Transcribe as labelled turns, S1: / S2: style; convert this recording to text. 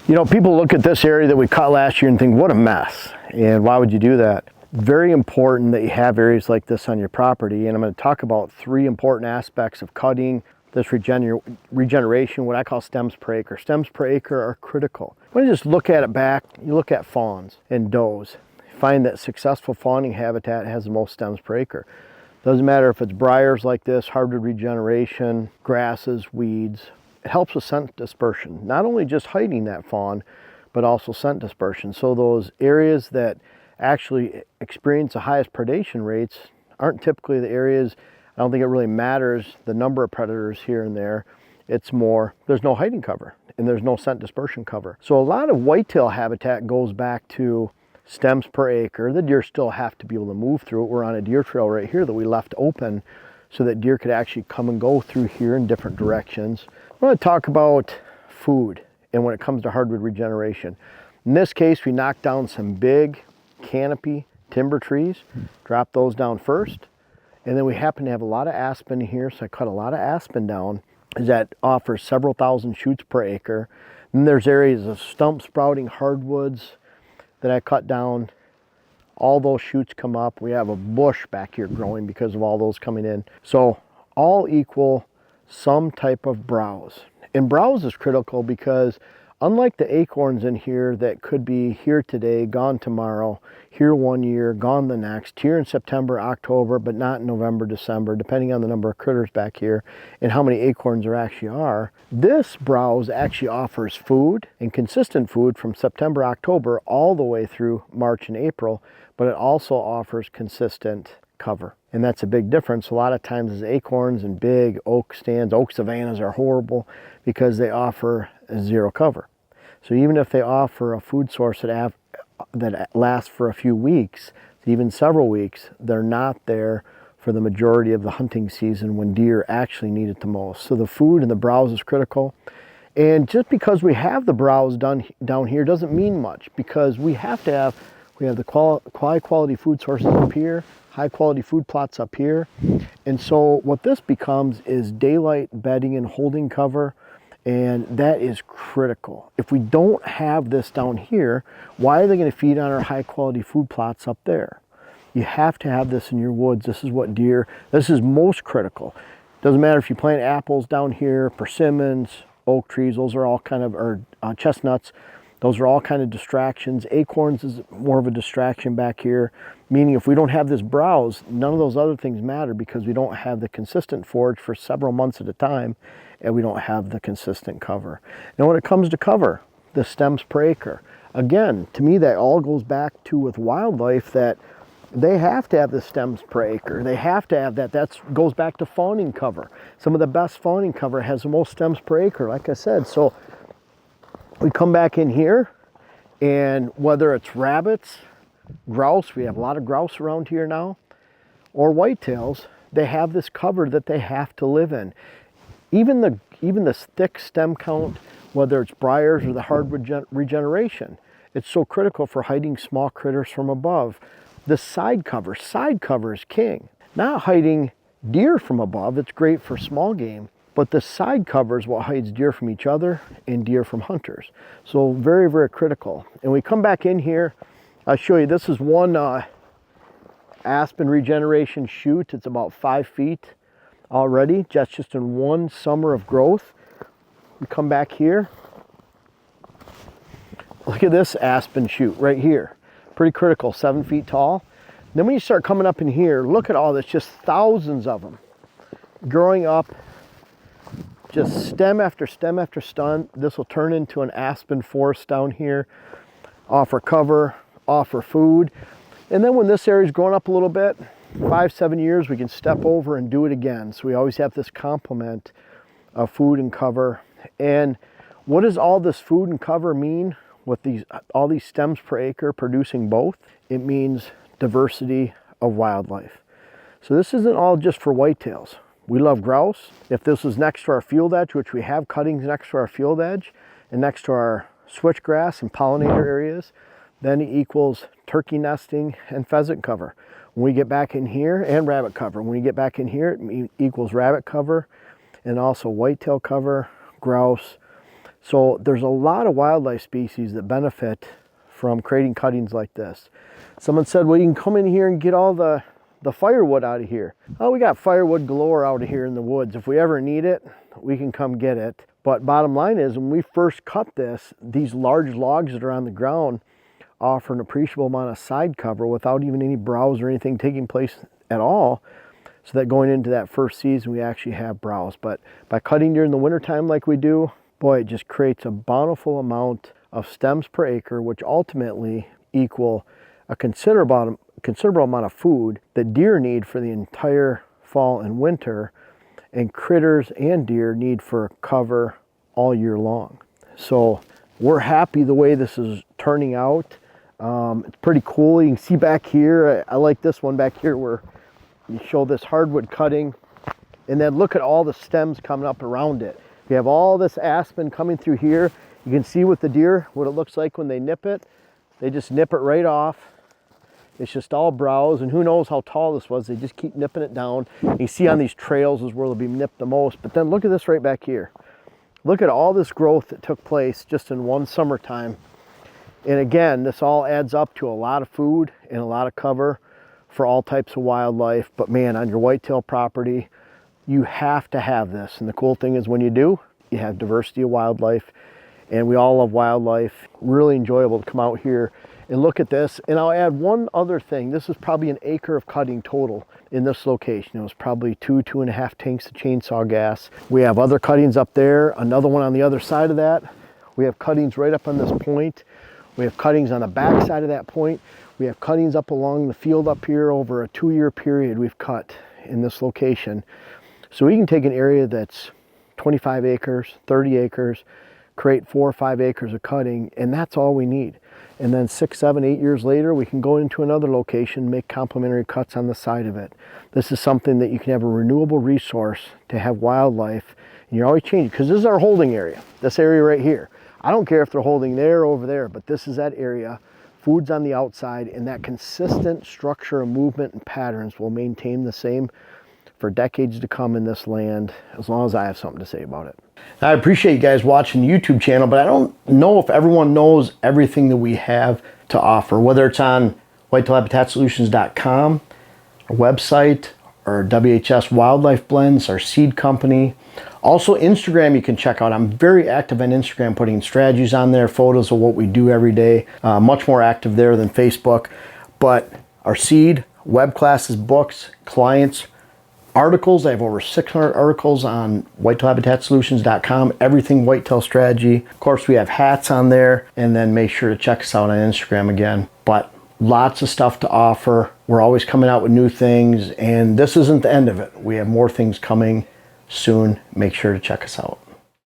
S1: You know, people look at this area that we cut last year and think, what a mess. And why would you do that? Very important that you have areas like this on your property. And I'm going to talk about 3 important aspects of cutting this regeneration, what I call stems per acre. Stems per acre are critical. When you just look at it back, you look at fawns and does. You find that successful fawning habitat has the most stems per acre. Doesn't matter if it's briars like this, hardwood regeneration, grasses, weeds. It helps with scent dispersion, not only just hiding that fawn, but also scent dispersion. So those areas that actually experience the highest predation rates aren't typically the areas. I don't think it really matters the number of predators here and there. It's more, there's no hiding cover and there's no scent dispersion cover. So a lot of whitetail habitat goes back to stems per acre. The deer still have to be able to move through it. We're on a deer trail right here that we left open so that deer could actually come and go through here in different directions. I want to talk about food and when it comes to hardwood regeneration. In this case, we knocked down some big canopy timber trees, dropped those down first. And then we happen to have a lot of aspen here, so I cut a lot of aspen down that offers several thousand shoots per acre. And there's areas of stump sprouting hardwoods that I cut down. All those shoots come up. We have a bush back here growing because of all those coming in. So all equal some type of browse. And browse is critical because unlike the acorns in here that could be here today, gone tomorrow, here 1 year, gone the next, here in September, October, but not in November, December, depending on the number of critters back here and how many acorns there actually are. This browse actually offers food and consistent food from September, October, all the way through March and April, but it also offers consistent cover. And that's a big difference. A lot of times as acorns and big oak stands, oak savannas are horrible because they offer zero cover. So even if they offer a food source that lasts for a few weeks, even several weeks, they're not there for the majority of the hunting season when deer actually need it the most. So the food and the browse is critical. And just because we have the browse down here doesn't mean much, because we have the high quality food sources up here, high quality food plots up here. And so what this becomes is daylight bedding and holding cover. And that is critical. If we don't have this down here, why are they going to feed on our high quality food plots up there? You have to have this in your woods. This is most critical. Doesn't matter if you plant apples down here, persimmons, oak trees, those are all kind of, or chestnuts, those are all kind of distractions. Acorns is more of a distraction back here, meaning if we don't have this browse, none of those other things matter because we don't have the consistent forage for several months at a time, and we don't have the consistent cover. Now when it comes to cover, the stems per acre, again, to me that all goes back to with wildlife that they have to have the stems per acre. They have to have that. That goes back to fawning cover. Some of the best fawning cover has the most stems per acre, like I said. So we come back in here, and whether it's rabbits, grouse, we have a lot of grouse around here now, or whitetails, they have this cover that they have to live in. Even this thick stem count, whether it's briars or the hardwood regeneration, it's so critical for hiding small critters from above. The side cover is king. Not hiding deer from above, it's great for small game, but the side cover is what hides deer from each other and deer from hunters. So very, very critical. And we come back in here, I'll show you, this is one aspen regeneration shoot. It's about 5 feet already, just in one summer of growth. We come back here, look at this aspen shoot right here. Pretty critical, 7 feet tall. Then when you start coming up in here, look at all this, just thousands of them growing up, just stem after stem after stem. This will turn into an aspen forest down here, offer cover, offer food. And then when this area is growing up a little bit, 5-7 years, we can step over and do it again. So we always have this complement of food and cover. And what does all this food and cover mean with all these stems per acre producing both? It means diversity of wildlife. So this isn't all just for whitetails. We love grouse. If this was next to our field edge, which we have cuttings next to our field edge and next to our switchgrass and pollinator areas, then it equals turkey nesting and pheasant cover. When we get back in here, and rabbit cover. When we get back in here, it equals rabbit cover and also whitetail cover, grouse. So there's a lot of wildlife species that benefit from creating cuttings like this. Someone said, well, you can come in here and get all the firewood out of here. Oh, we got firewood galore out of here in the woods. If we ever need it, we can come get it. But bottom line is, when we first cut this, these large logs that are on the ground offer an appreciable amount of side cover without even any browse or anything taking place at all. So that going into that first season, we actually have browse. But by cutting during the wintertime like we do, boy, it just creates a bountiful amount of stems per acre, which ultimately equal a considerable amount of food that deer need for the entire fall and winter, and critters and deer need for cover all year long. So we're happy the way this is turning out. It's pretty cool. You can see back here, I like this one back here where you show this hardwood cutting, and then look at all the stems coming up around it. You have all this aspen coming through here. You can see with the deer what it looks like when they nip it. They just nip it right off. It's just all browse, and who knows how tall this was. They just keep nipping it down. You see on these trails is where they'll be nipped the most. But then look at this right back here. Look at all this growth that took place just in one summertime. And again, this all adds up to a lot of food and a lot of cover for all types of wildlife. But man, on your whitetail property, you have to have this. And the cool thing is when you do, you have diversity of wildlife. And we all love wildlife. Really enjoyable to come out here and look at this. And I'll add one other thing. This is probably an acre of cutting total in this location. It was probably 2.5 tanks of chainsaw gas. We have other cuttings up there, another one on the other side of that. We have cuttings right up on this point. We have cuttings on the back side of that point. We have cuttings up along the field up here over a 2-year period we've cut in this location. So we can take an area that's 25 acres, 30 acres, create 4 or 5 acres of cutting, and that's all we need. And then 6, 7, 8 years later, we can go into another location, make complementary cuts on the side of it. This is something that you can have a renewable resource to have wildlife, and you're always changing, because this is our holding area, this area right here. I don't care if they're holding there or over there, but this is that area. Food's on the outside, and that consistent structure of movement and patterns will maintain the same for decades to come in this land, as long as I have something to say about it. I appreciate you guys watching the YouTube channel, but I don't know if everyone knows everything that we have to offer, whether it's on whitetailhabitatsolutions.com, our website, or WHS Wildlife Blends, our seed company. Also Instagram you can check out. I'm very active on Instagram, putting strategies on there, photos of what we do every day. Much more active there than Facebook. But our seed, web classes, books, clients, articles. I have over 600 articles on whitetailhabitatsolutions.com, everything whitetail strategy. Of course, we have hats on there, and then make sure to check us out on Instagram again. But lots of stuff to offer. We're always coming out with new things, and this isn't the end of it. We have more things coming soon. Make sure to check us out.